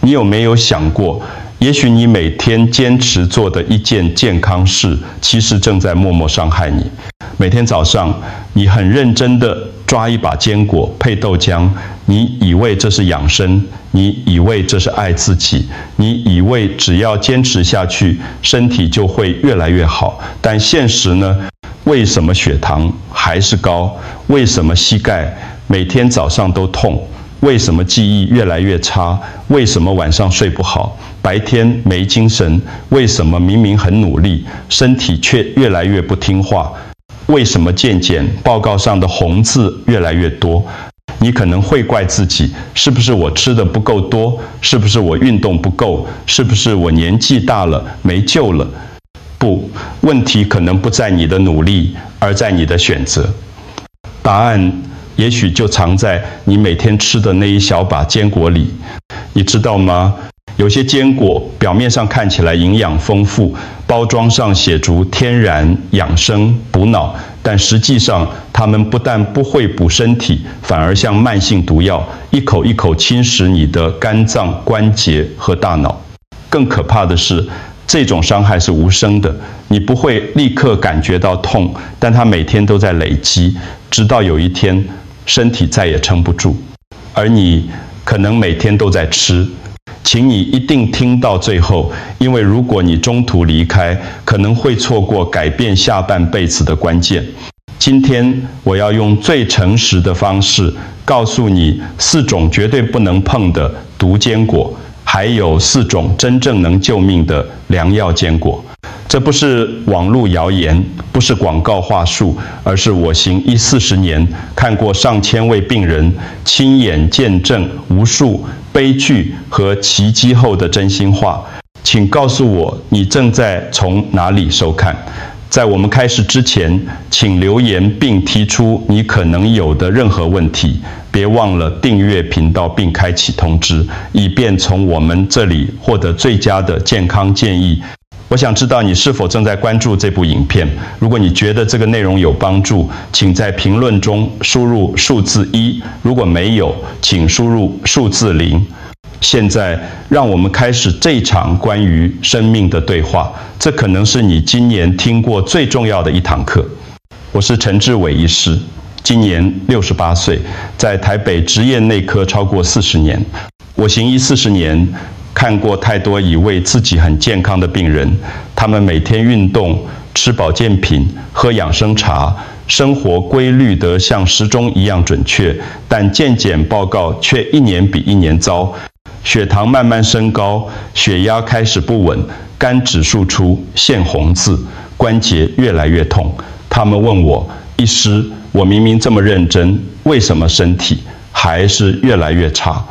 你有没有想过，也许你每天坚持做的一件健康事，其实正在默默伤害你。每天早上，你很认真地抓一把坚果配豆浆，你以为这是养生，你以为这是爱自己，你以为只要坚持下去，身体就会越来越好。但现实呢？为什么血糖还是高？为什么膝盖每天早上都痛？为什么记忆越来越差？为什么晚上睡不好？白天没精神？为什么明明很努力，身体却越来越不听话？为什么健检报告上的红字越来越多？你可能会怪自己，是不是我吃的不够多？是不是我运动不够？是不是我年纪大了没救了？不，问题可能不在你的努力，而在你的选择。答案也许就藏在你每天吃的那一小把坚果里。你知道吗？有些坚果表面上看起来营养丰富，包装上写着天然、养生、补脑，但实际上它们不但不会补身体，反而像慢性毒药，一口一口侵蚀你的肝脏、关节和大脑。更可怕的是，这种伤害是无声的，你不会立刻感觉到痛，但它每天都在累积，直到有一天，身体再也撑不住。而你可能每天都在吃，请你一定听到最后，因为如果你中途离开，可能会错过改变下半辈子的关键。今天我要用最诚实的方式，告诉你4种绝对不能碰的毒坚果，还有4种真正能救命的良药坚果。这不是网络谣言，不是广告话术，而是我行医40年，看过上千位病人，亲眼见证无数悲剧和奇迹后的真心话。请告诉我，你正在从哪里收看？在我们开始之前，请留言并提出你可能有的任何问题。别忘了订阅频道并开启通知，以便从我们这里获得最佳的健康建议。我想知道你是否正在关注这部影片。如果你觉得这个内容有帮助，请在评论中输入数字1；如果没有，请输入数字0。现在，让我们开始这场关于生命的对话。这可能是你今年听过最重要的一堂课。我是陈志伟医师，今年68岁，在台北职业内科超过40年。我行医40年，看过太多以为自己很健康的病人，他们每天运动、吃保健品、喝养生茶，生活规律得像时钟一样准确，但健检报告却一年比一年糟。血糖慢慢升高，血压开始不稳，肝指数出现红字，关节越来越痛。他们问我，医师，我明明这么认真，为什么身体还是越来越差？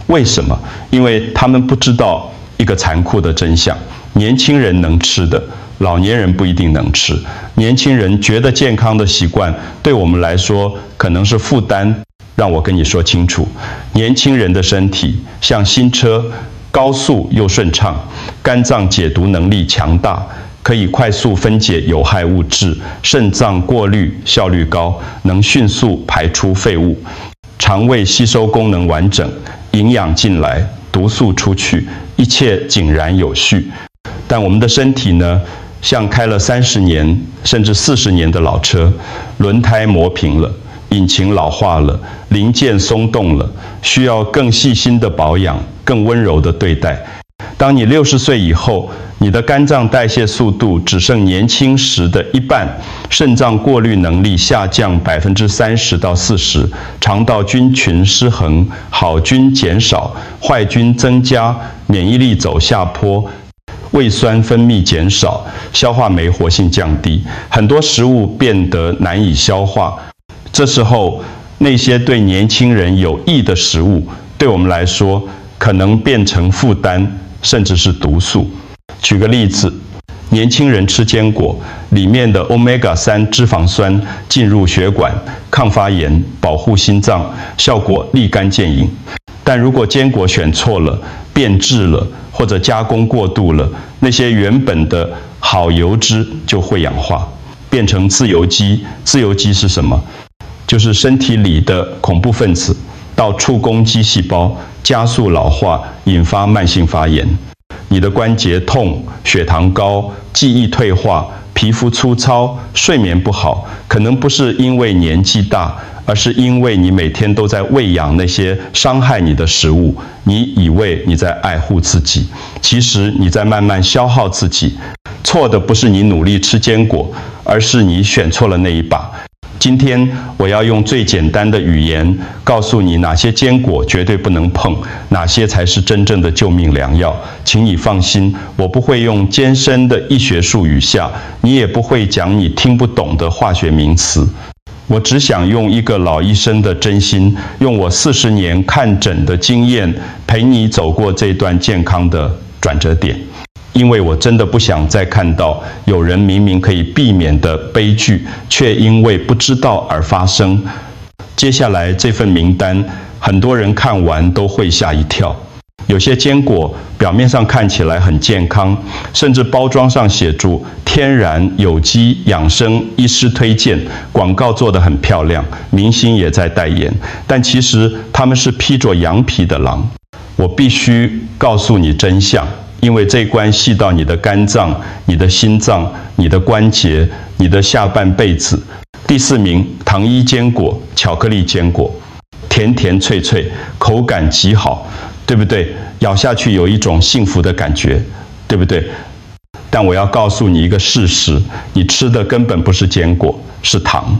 为什么？因为他们不知道一个残酷的真相：年轻人能吃的，老年人不一定能吃。年轻人觉得健康的习惯，对我们来说可能是负担。让我跟你说清楚，年轻人的身体像新车，高速又顺畅，肝脏解毒能力强大，可以快速分解有害物质，肾脏过滤效率高，能迅速排出废物，肠胃吸收功能完整，营养进来，毒素出去，一切井然有序。但我们的身体呢，像开了30年甚至40年的老车，轮胎磨平了，引擎老化了，零件松动了，需要更细心的保养，更温柔的对待。当你60岁以后，你的肝脏代谢速度只剩年轻时的一半，肾脏过滤能力下降30%到40%，肠道菌群失衡，好菌减少，坏菌增加，免疫力走下坡，胃酸分泌减少，消化酶活性降低，很多食物变得难以消化。这时候，那些对年轻人有益的食物，对我们来说可能变成负担，甚至是毒素。举个例子，年轻人吃坚果，里面的 Omega-3 脂肪酸进入血管，抗发炎，保护心脏，效果立竿见影。但如果坚果选错了，变质了，或者加工过度了，那些原本的好油脂就会氧化，变成自由基。自由基是什么？就是身体里的恐怖分子，到触攻击细胞，加速老化，引发慢性发炎。你的关节痛、血糖高、记忆退化、皮肤粗糙、睡眠不好，可能不是因为年纪大，而是因为你每天都在喂养那些伤害你的食物。你以为你在爱护自己，其实你在慢慢消耗自己。错的不是你努力吃坚果，而是你选错了那一把。今天我要用最简单的语言告诉你哪些坚果绝对不能碰，哪些才是真正的救命良药。请你放心，我不会用艰深的医学术语下，你也不会讲你听不懂的化学名词。我只想用一个老医生的真心，用我40年看诊的经验，陪你走过这段健康的转折点。因为我真的不想再看到有人明明可以避免的悲剧，却因为不知道而发生。接下来这份名单，很多人看完都会吓一跳。有些坚果表面上看起来很健康，甚至包装上写住天然、有机、养生、医师推荐，广告做得很漂亮，明星也在代言，但其实他们是披着羊皮的狼。我必须告诉你真相。因为这关系到你的肝脏、你的心脏、你的关节、你的下半辈子。第4名，糖衣坚果、巧克力坚果，甜甜脆脆，口感极好，对不对？咬下去有一种幸福的感觉，对不对？但我要告诉你一个事实，你吃的根本不是坚果，是糖。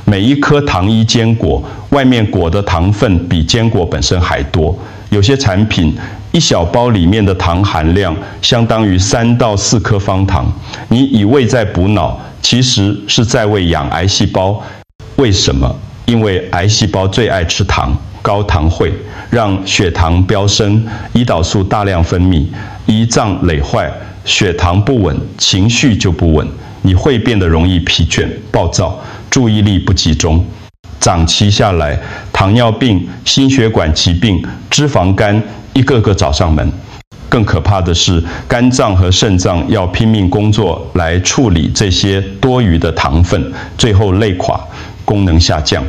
每一颗糖衣坚果，外面裹的糖分比坚果本身还多。有些产品一小包里面的糖含量相当于3到4颗方糖。你以为在补脑，其实是在喂养癌细胞。为什么？因为癌细胞最爱吃糖，高糖会让血糖飙升，胰岛素大量分泌，胰脏累坏，血糖不稳，情绪就不稳，你会变得容易疲倦、暴躁，注意力不集中。长期下来，糖尿病、心血管疾病、脂肪肝一个个找上门。更可怕的是，肝脏和肾脏要拼命工作来处理这些多余的糖分，最后累垮，功能下降。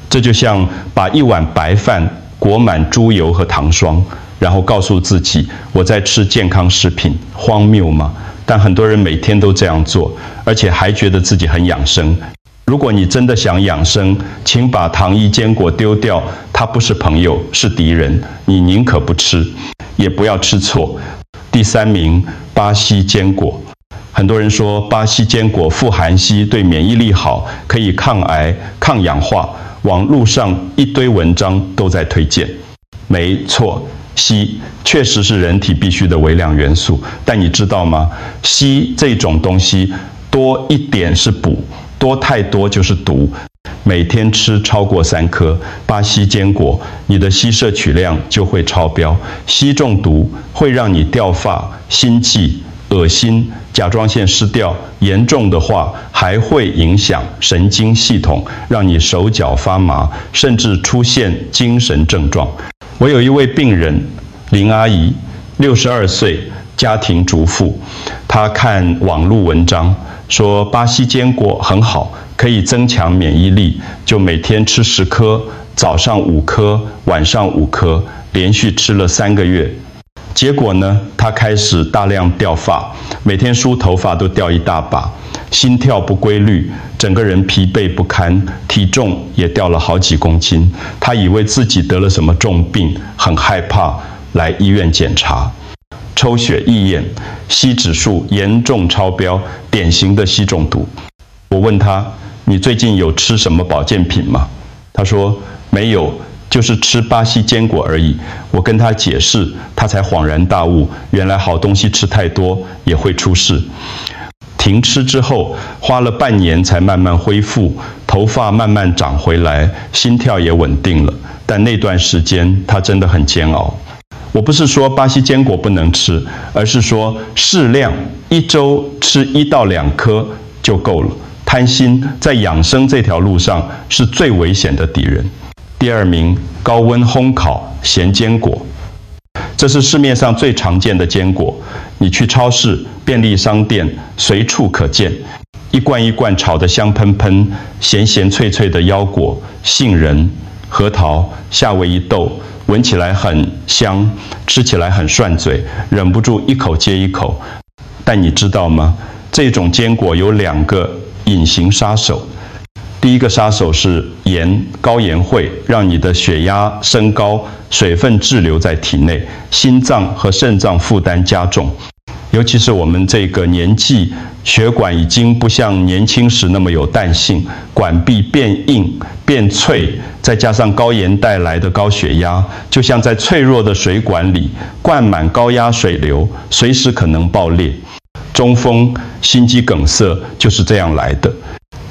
这就像把一碗白饭裹满猪油和糖霜，然后告诉自己我在吃健康食品，荒谬吗？但很多人每天都这样做，而且还觉得自己很养生。如果你真的想养生，请把糖衣坚果丢掉，它不是朋友，是敌人，你宁可不吃，也不要吃错。第3名，巴西坚果。很多人说巴西坚果富含硒，对免疫力好，可以抗癌、抗氧化，网路上一堆文章都在推荐。没错，硒确实是人体必需的微量元素，但你知道吗？硒这种东西多一点是补，多太多就是毒。每天吃超过3颗巴西坚果，你的硒摄取量就会超标。硒中毒会让你掉发、心悸、恶心、甲状腺失调，严重的话还会影响神经系统，让你手脚发麻，甚至出现精神症状。我有一位病人林阿姨，62岁，家庭主妇，她看网络文章说巴西坚果很好，可以增强免疫力，就每天吃10颗，早上5颗，晚上5颗，连续吃了3个月。结果呢，他开始大量掉发，每天梳头发都掉一大把，心跳不规律，整个人疲惫不堪，体重也掉了好几公斤。他以为自己得了什么重病，很害怕，来医院检查。抽血液验，硒指数严重超标，典型的硒中毒。我问他，你最近有吃什么保健品吗？他说没有，就是吃巴西坚果而已。我跟他解释，他才恍然大悟，原来好东西吃太多也会出事。停吃之后，花了半年才慢慢恢复，头发慢慢长回来，心跳也稳定了。但那段时间他真的很煎熬。我不是说巴西坚果不能吃，而是说适量，1周吃1到2颗就够了。贪心在养生这条路上是最危险的敌人。第2名，高温烘烤咸坚果，这是市面上最常见的坚果，你去超市、便利商店随处可见，一罐一罐炒得香喷喷、咸咸脆脆的腰果、杏仁、核桃、夏威夷豆，闻起来很香，吃起来很涮嘴，忍不住一口接一口。但你知道吗？这种坚果有2个隐形杀手。第一个杀手是盐，高盐会让你的血压升高，水分滞留在体内，心脏和肾脏负担加重。尤其是我们这个年纪，血管已经不像年轻时那么有弹性，管壁变硬变脆，再加上高盐带来的高血压，就像在脆弱的水管里灌满高压水流，随时可能爆裂。中风、心肌梗塞就是这样来的。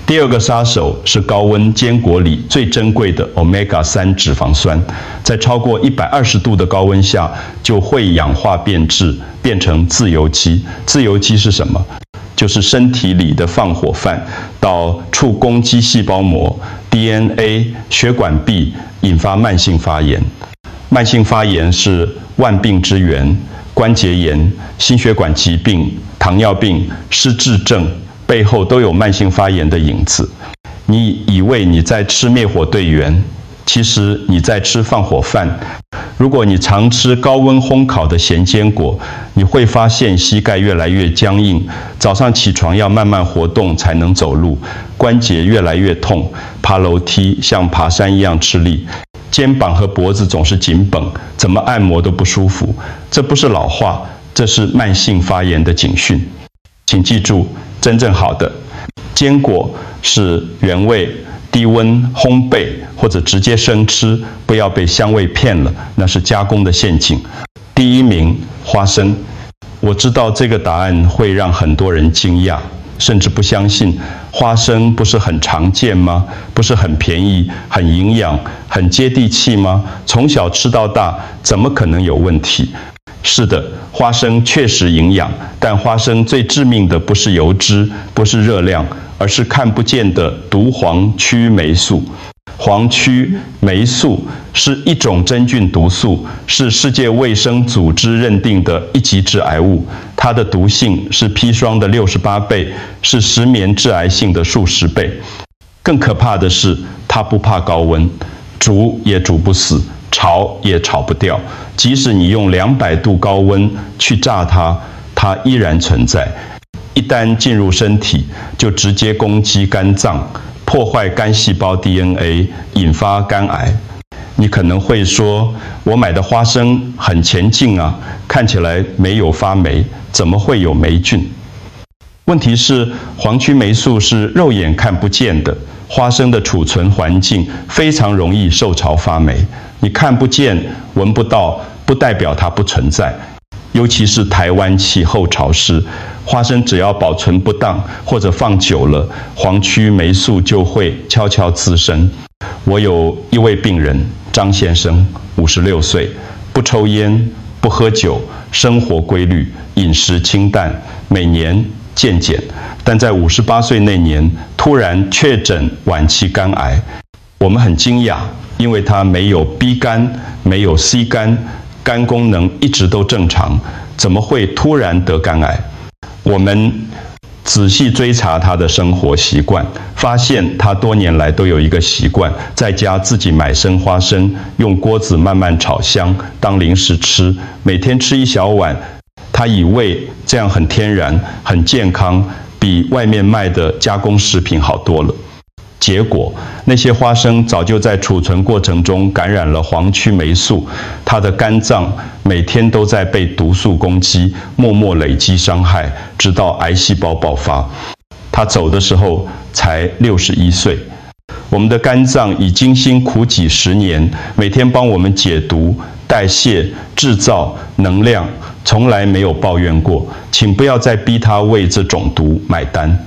第2个杀手是高温坚果里最珍贵的 Omega-3 脂肪酸，在超过120度的高温下就会氧化变质，变成自由基。自由基是什么？就是身体里的放火犯，到触攻击细胞膜、DNA、血管壁，引发慢性发炎。慢性发炎是万病之源，关节炎、心血管疾病、糖尿病、失智症背后都有慢性发炎的影子。你以为你在吃灭火队员，其实你在吃放火犯。如果你常吃高温烘烤的咸坚果，你会发现膝盖越来越僵硬，早上起床要慢慢活动才能走路，关节越来越痛，爬楼梯像爬山一样吃力，肩膀和脖子总是紧绷，怎么按摩都不舒服。这不是老化，这是慢性发炎的警讯。请记住，真正好的坚果是原味、低温烘焙或者直接生吃，不要被香味骗了，那是加工的陷阱。第1名，花生。我知道这个答案会让很多人惊讶，甚至不相信。花生不是很常见吗？不是很便宜、很营养、很接地气吗？从小吃到大，怎么可能有问题？是的，花生确实营养，但花生最致命的不是油脂，不是热量，而是看不见的毒黄曲霉素。黄曲霉素是一种真菌毒素，是世界卫生组织认定的1级致癌物。它的毒性是砒霜的68倍，是石棉致癌性的数十倍。更可怕的是，它不怕高温，煮也煮不死，炒也炒不掉。即使你用200度高温去炸它，它依然存在。一旦进入身体，就直接攻击肝脏，破坏肝细胞 DNA， 引发肝癌。你可能会说，我买的花生很前进啊，看起来没有发霉，怎么会有霉菌？问题是，黄曲霉素是肉眼看不见的，花生的储存环境非常容易受潮发霉。你看不见、闻不到，不代表它不存在。尤其是台湾气候潮湿，花生只要保存不当或者放久了，黄曲霉素就会悄悄滋生。我有一位病人张先生，56岁，不抽烟，不喝酒，生活规律，饮食清淡，每年健检，但在58岁那年突然确诊晚期肝癌。我们很惊讶，因为他没有 B 肝，没有 C 肝，肝功能一直都正常，怎么会突然得肝癌？我们仔细追查他的生活习惯，发现他多年来都有一个习惯，在家自己买生花生，用锅子慢慢炒香，当零食吃，每天吃1小碗。他以为这样很天然、很健康，比外面卖的加工食品好多了。结果，那些花生早就在储存过程中感染了黄曲霉素，他的肝脏每天都在被毒素攻击，默默累积伤害，直到癌细胞爆发。他走的时候才61岁。我们的肝脏已精心苦几10年，每天帮我们解毒、代谢、制造能量，从来没有抱怨过。请不要再逼他为这种毒买单。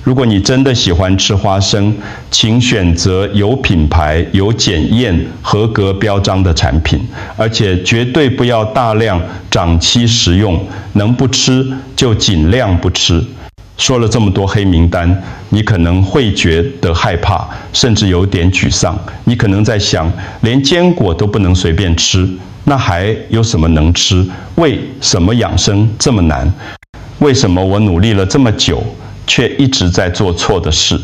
如果你真的喜欢吃花生，请选择有品牌、有检验、合格标章的产品，而且绝对不要大量长期食用，能不吃就尽量不吃。说了这么多黑名单，你可能会觉得害怕，甚至有点沮丧。你可能在想，连坚果都不能随便吃，那还有什么能吃？为什么养生这么难？为什么我努力了这么久，却一直在做错的事？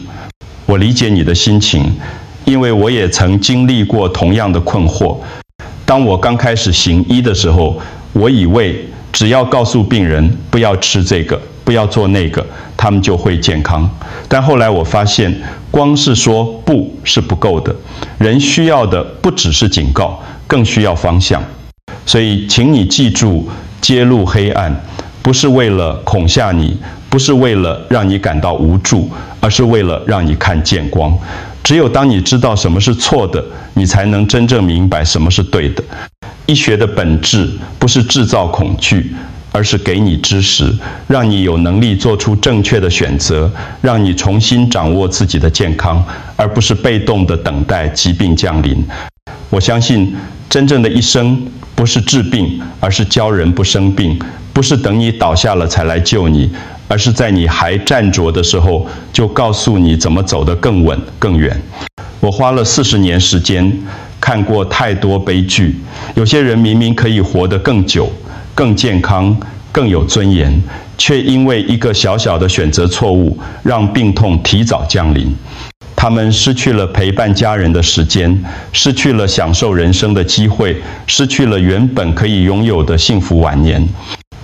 我理解你的心情，因为我也曾经历过同样的困惑。当我刚开始行医的时候，我以为只要告诉病人不要吃这个，不要做那个，他们就会健康。但后来我发现，光是说不是不够的，人需要的不只是警告，更需要方向。所以请你记住，揭露黑暗不是为了恐吓你，不是为了让你感到无助，而是为了让你看见光。只有当你知道什么是错的，你才能真正明白什么是对的。医学的本质不是制造恐惧，而是给你知识，让你有能力做出正确的选择，让你重新掌握自己的健康，而不是被动地等待疾病降临。我相信真正的医生不是治病，而是教人不生病，不是等你倒下了才来救你，而是在你还站着的时候就告诉你怎么走得更稳更远。我花了40年时间看过太多悲剧，有些人明明可以活得更久、更健康、更有尊严，却因为一个小小的选择错误，让病痛提早降临。他们失去了陪伴家人的时间，失去了享受人生的机会，失去了原本可以拥有的幸福晚年。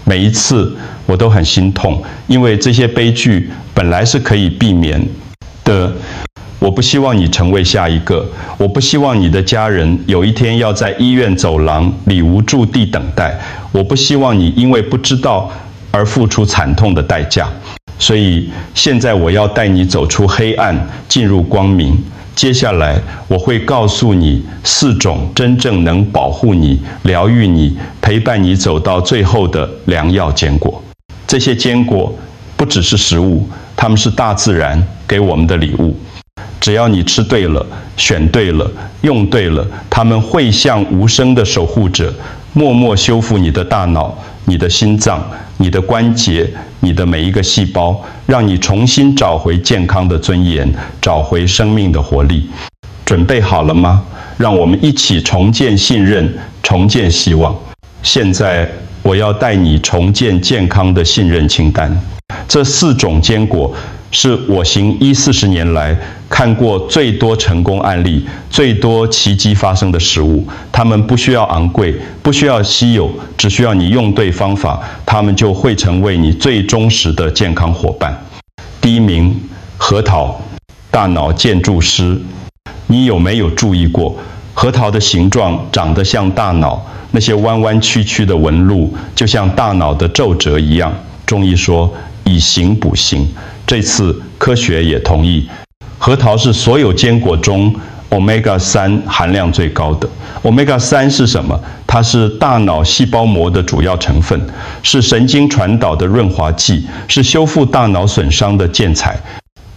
每一次我都很心痛，因为这些悲剧本来是可以避免的。我不希望你成为下一个，我不希望你的家人有一天要在医院走廊里无助地等待，我不希望你因为不知道而付出惨痛的代价。所以现在我要带你走出黑暗，进入光明。接下来我会告诉你4种真正能保护你、疗愈你、陪伴你走到最后的良药坚果。这些坚果不只是食物，它们是大自然给我们的礼物。只要你吃对了、选对了、用对了，它们会像无声的守护者，默默修复你的大脑、你的心脏、你的关节、你的每一个细胞，让你重新找回健康的尊严，找回生命的活力。准备好了吗？让我们一起重建信任，重建希望。现在我要带你重建健康的信任清单。这4种坚果是我行医40年来看过最多成功案例、最多奇迹发生的食物。它们不需要昂贵，不需要稀有，只需要你用对方法，它们就会成为你最忠实的健康伙伴。第1名，核桃，大脑建筑师。你有没有注意过，核桃的形状长得像大脑，那些弯弯曲曲的纹路就像大脑的皱褶一样。中医说以形补形，这次科学也同意，核桃是所有坚果中 Omega-3 含量最高的。Omega-3 是什么？它是大脑细胞膜的主要成分，是神经传导的润滑剂，是修复大脑损伤的建材。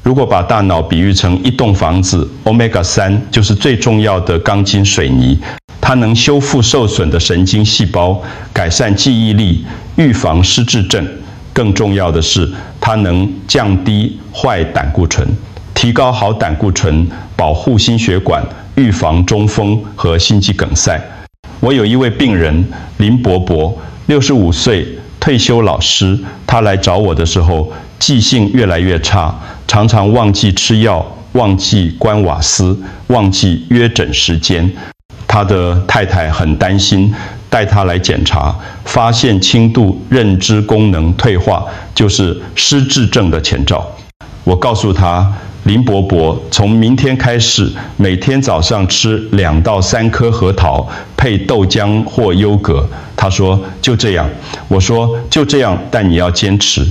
如果把大脑比喻成一栋房子， Omega-3 就是最重要的钢筋水泥，它能修复受损的神经细胞，改善记忆力，预防失智症。更重要的是，它能降低坏胆固醇，提高好胆固醇，保护心血管，预防中风和心肌梗塞。我有一位病人林伯伯，65岁，退休老师。他来找我的时候，记性越来越差，常常忘记吃药，忘记关瓦斯，忘记约诊时间。他的太太很担心，带他来检查，发现轻度认知功能退化，就是失智症的前兆。我告诉他，林伯伯从明天开始，每天早上吃2到3颗核桃，配豆浆或优格。他说就这样。我说就这样，但你要坚持。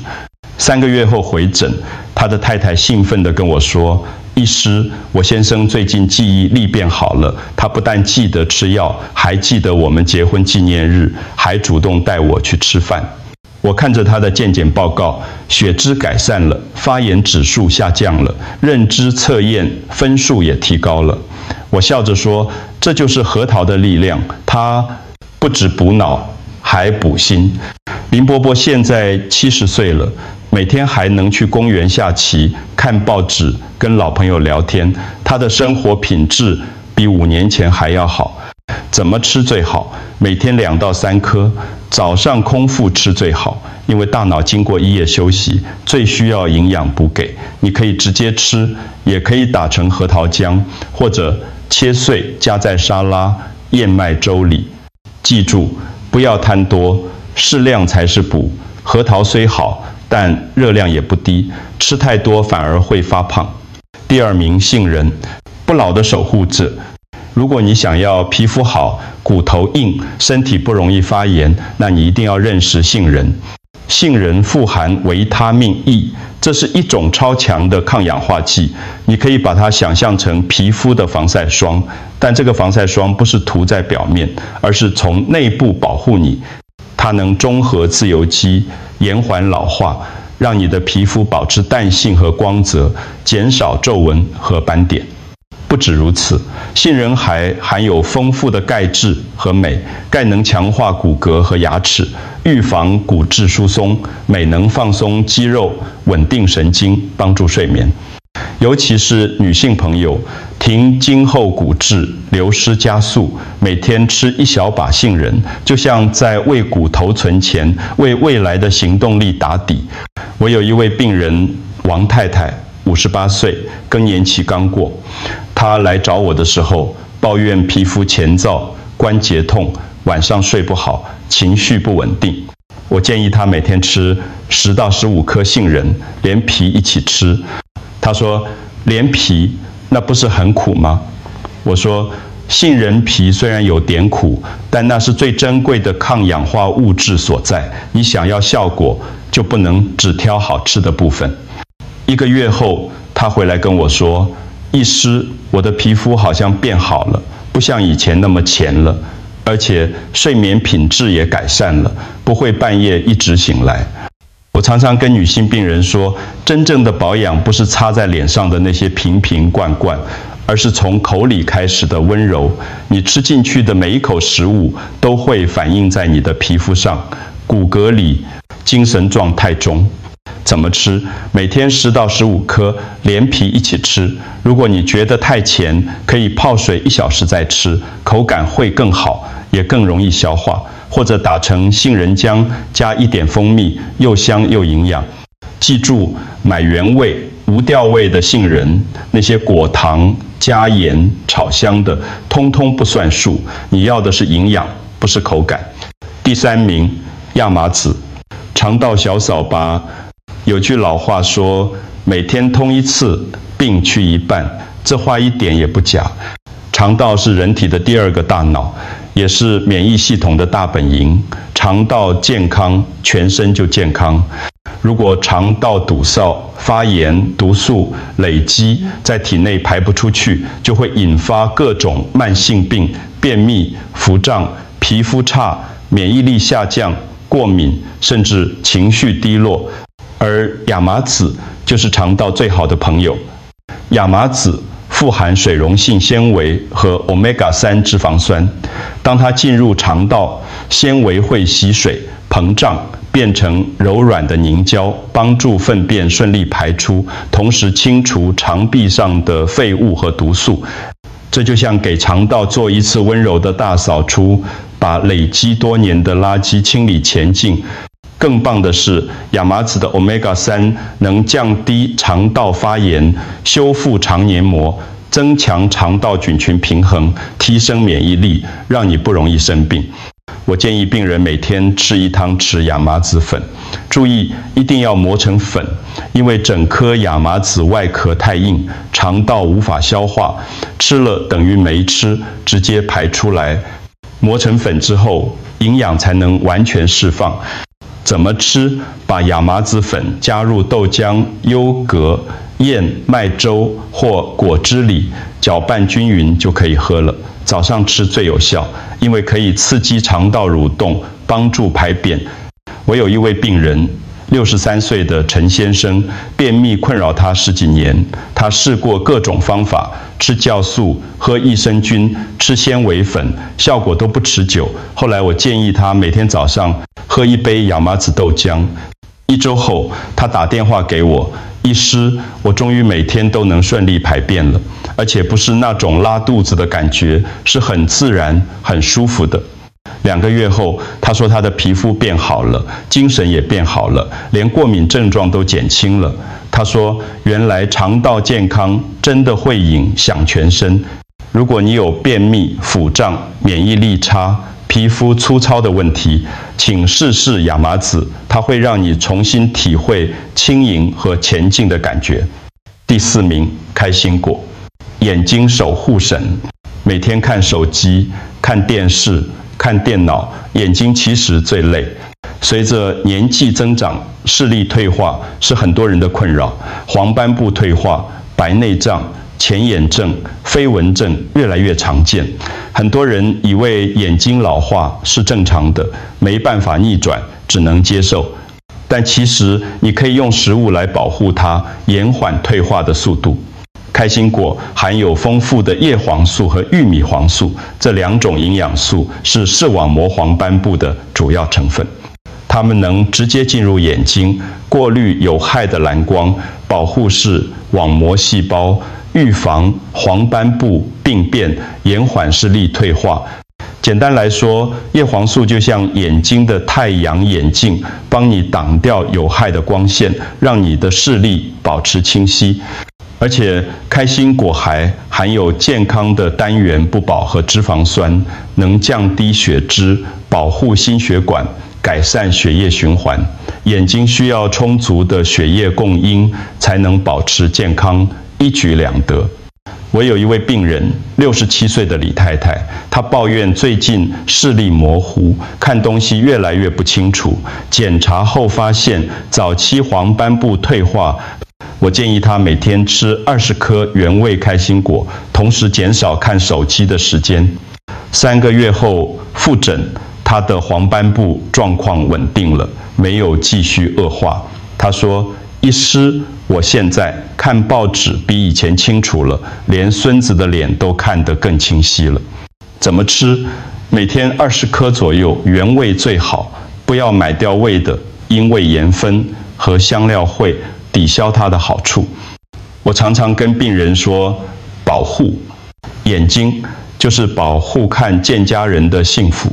3个月后回诊，他的太太兴奋地跟我说，医师，我先生最近记忆力变好了，他不但记得吃药，还记得我们结婚纪念日，还主动带我去吃饭。我看着他的健检报告，血脂改善了，发炎指数下降了，认知测验分数也提高了。我笑着说，这就是核桃的力量，它不只补脑，还补心。林伯伯现在70岁了，每天还能去公园下棋、看报纸、跟老朋友聊天，他的生活品质比5年前还要好。怎么吃最好？每天2到3颗，早上空腹吃最好，因为大脑经过一夜休息，最需要营养补给。你可以直接吃，也可以打成核桃浆，或者切碎加在沙拉、燕麦粥里。记住，不要贪多，适量才是补。核桃虽好，但热量也不低，吃太多反而会发胖。第2名，杏仁，不老的守护者。如果你想要皮肤好、骨头硬、身体不容易发炎，那你一定要认识杏仁。杏仁富含维他命 E， 这是一种超强的抗氧化剂。你可以把它想象成皮肤的防晒霜，但这个防晒霜不是涂在表面，而是从内部保护你。它能中和自由基，延缓老化，让你的皮肤保持弹性和光泽，减少皱纹和斑点。不止如此，杏仁还含有丰富的钙质和镁，钙能强化骨骼和牙齿，预防骨质疏松；镁能放松肌肉，稳定神经，帮助睡眠。尤其是女性朋友，停经后骨质流失加速，每天吃1小把杏仁，就像在为骨头存钱，为未来的行动力打底。我有一位病人王太太，58岁，更年期刚过。她来找我的时候，抱怨皮肤前燥、关节痛，晚上睡不好，情绪不稳定。我建议她每天吃10到15颗杏仁，连皮一起吃。她说：“连皮，那不是很苦吗？”我说：“杏仁皮虽然有点苦，但那是最珍贵的抗氧化物质所在。你想要效果，就不能只挑好吃的部分。”1个月后，她回来跟我说：“医师，我的皮肤好像变好了，不像以前那么前了，而且睡眠品质也改善了，不会半夜一直醒来。”我常常跟女性病人说，真正的保养不是擦在脸上的那些瓶瓶罐罐，而是从口里开始的温柔。你吃进去的每一口食物都会反映在你的皮肤上、骨骼里、精神状态中。怎么吃？每天10到15颗，连皮一起吃。如果你觉得太咸，可以泡水1小时再吃，口感会更好，也更容易消化。或者打成杏仁浆，加一点蜂蜜，又香又营养。记住，买原味、无调味的杏仁，那些果糖、加盐、炒香的，通通不算数。你要的是营养，不是口感。第3名，亚麻籽，肠道小扫把。有句老话说，每天通1次，病去1半，这话一点也不假。肠道是人体的第2个大脑，也是免疫系统的大本营。肠道健康，全身就健康。如果肠道堵塞、发炎、毒素累积在体内排不出去，就会引发各种慢性病、便秘、腹胀、皮肤差、免疫力下降、过敏，甚至情绪低落。而亚麻籽就是肠道最好的朋友。亚麻籽富含水溶性纤维和 Omega-3 脂肪酸，当它进入肠道，纤维会吸水、膨胀，变成柔软的凝胶，帮助粪便顺利排出，同时清除肠壁上的废物和毒素。这就像给肠道做一次温柔的大扫除，把累积多年的垃圾清理前进。更棒的是，亚麻籽的 Omega-3 能降低肠道发炎，修复肠黏膜，增强肠道菌群平衡，提升免疫力，让你不容易生病。我建议病人每天吃1汤匙亚麻籽粉，注意一定要磨成粉，因为整颗亚麻籽外壳太硬，肠道无法消化，吃了等于没吃，直接排出来。磨成粉之后，营养才能完全释放。怎么吃？把亚麻籽粉加入豆浆、优格、燕麦粥或果汁里，搅拌均匀就可以喝了。早上吃最有效，因为可以刺激肠道蠕动，帮助排便。我有一位病人，63岁的陈先生，便秘困扰他10几年，他试过各种方法，吃酵素、喝益生菌、吃纤维粉，效果都不持久。后来我建议他每天早上喝1杯亚麻籽豆浆。1周后，他打电话给我，医师，我终于每天都能顺利排便了，而且不是那种拉肚子的感觉，是很自然、很舒服的。2个月后，他说他的皮肤变好了，精神也变好了，连过敏症状都减轻了。他说，原来肠道健康真的会影响全身。如果你有便秘、腹胀、免疫力差、皮肤粗糙的问题，请试试亚麻籽，它会让你重新体会轻盈和前进的感觉。第4名，开心果，眼睛守护神。每天看手机、看电视、看电脑，眼睛其实最累。随着年纪增长，视力退化是很多人的困扰，黄斑部退化、白内障、前眼症、飞蚊症越来越常见。很多人以为眼睛老化是正常的，没办法逆转，只能接受。但其实你可以用食物来保护它，延缓退化的速度。开心果含有丰富的叶黄素和玉米黄素，这2种营养素是视网膜黄斑部的主要成分。它们能直接进入眼睛，过滤有害的蓝光，保护视网膜细胞，预防黄斑部病变，延缓视力退化。简单来说，叶黄素就像眼睛的太阳眼镜，帮你挡掉有害的光线，让你的视力保持清晰。而且开心果还含有健康的单元不饱和脂肪酸，能降低血脂，保护心血管，改善血液循环。眼睛需要充足的血液供应，才能保持健康，一举两得。我有一位病人，67岁的李太太，她抱怨最近视力模糊，看东西越来越不清楚。检查后发现早期黄斑部退化。我建议她每天吃20颗原味开心果，同时减少看手机的时间。3个月后复诊，她的黄斑部状况稳定了，没有继续恶化。她说：“医师，我现在看报纸比以前清楚了，连孙子的脸都看得更清晰了。”怎么吃？每天20颗左右，原味最好，不要买掉味的，因为盐分和香料会抵消它的好处。我常常跟病人说，保护眼睛就是保护看见家人的幸福。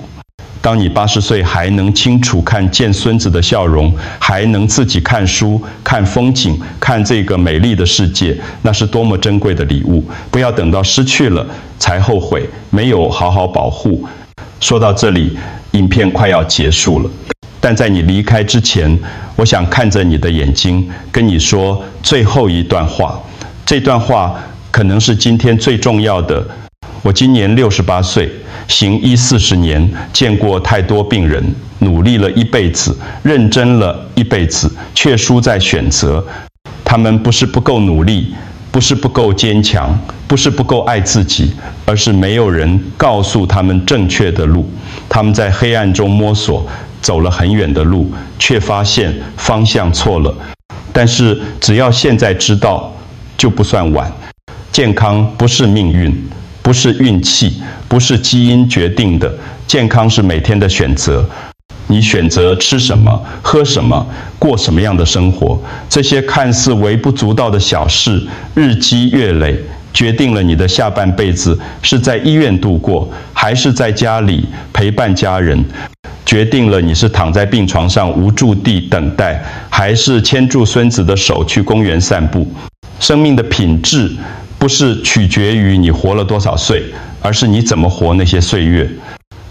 当你80岁还能清楚看见孙子的笑容，还能自己看书、看风景、看这个美丽的世界，那是多么珍贵的礼物！不要等到失去了才后悔，没有好好保护。说到这里，影片快要结束了。但在你离开之前，我想看着你的眼睛，跟你说最后一段话。这段话可能是今天最重要的。我今年68岁，行医40年，见过太多病人，努力了一辈子，认真了一辈子，却输在选择。他们不是不够努力，不是不够坚强，不是不够爱自己，而是没有人告诉他们正确的路。他们在黑暗中摸索，走了很远的路，却发现方向错了。但是只要现在知道，就不算晚。健康不是命运，不是运气，不是基因决定的，健康是每天的选择。你选择吃什么、喝什么、过什么样的生活，这些看似微不足道的小事，日积月累，决定了你的下半辈子是在医院度过，还是在家里陪伴家人，决定了你是躺在病床上无助地等待，还是牵住孙子的手去公园散步。生命的品质不是取决于你活了多少岁，而是你怎么活那些岁月。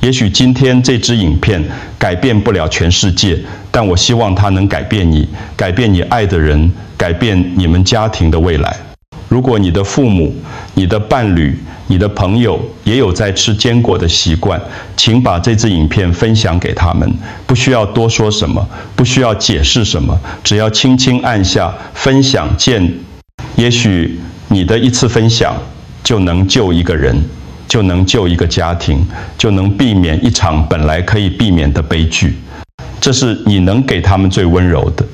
也许今天这支影片改变不了全世界，但我希望它能改变你，改变你爱的人，改变你们家庭的未来。如果你的父母、你的伴侣、你的朋友也有在吃坚果的习惯，请把这支影片分享给他们，不需要多说什么，不需要解释什么，只要轻轻按下分享键，也许你的一次分享就能救一个人，就能救一个家庭，就能避免一场本来可以避免的悲剧。这是你能给他们最温柔的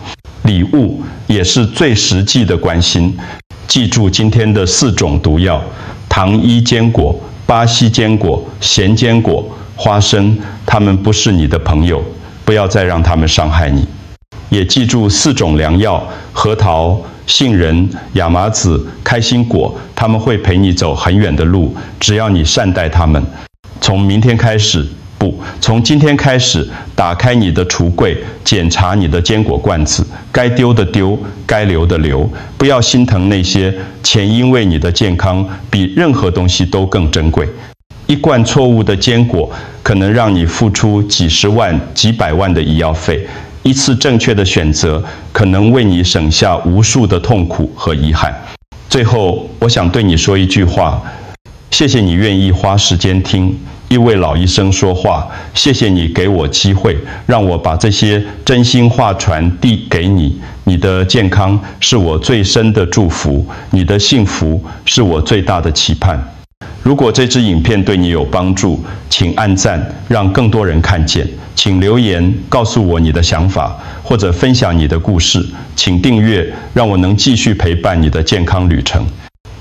礼物，也是最实际的关心。记住今天的4种毒药：糖衣坚果、巴西坚果、咸坚果、花生，它们不是你的朋友，不要再让他们伤害你。也记住4种良药：核桃、杏仁、亚麻籽、开心果，他们会陪你走很远的路，只要你善待他们。从明天开始，不，从今天开始，打开你的橱柜，检查你的坚果罐子，该丢的丢，该留的留。不要心疼那些钱，因为你的健康比任何东西都更珍贵。一罐错误的坚果，可能让你付出几十万、几百万的医药费。一次正确的选择，可能为你省下无数的痛苦和遗憾。最后，我想对你说一句话：谢谢你愿意花时间听一位老医生说话，谢谢你给我机会，让我把这些真心话传递给你。你的健康是我最深的祝福，你的幸福是我最大的期盼。如果这支影片对你有帮助，请按赞，让更多人看见。请留言告诉我你的想法，或者分享你的故事。请订阅，让我能继续陪伴你的健康旅程。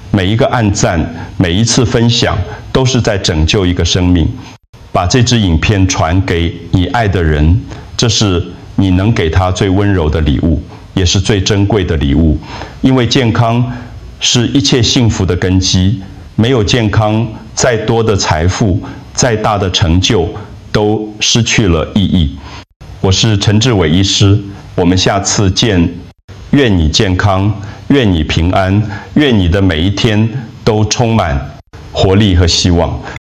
每一个按赞，每一次分享，都是在拯救一个生命。把这支影片传给你爱的人，这是你能给他最温柔的礼物，也是最珍贵的礼物。因为健康是一切幸福的根基。没有健康，再多的财富，再大的成就，都失去了意义。我是陈志伟医师，我们下次见。愿你健康，愿你平安，愿你的每一天都充满活力和希望。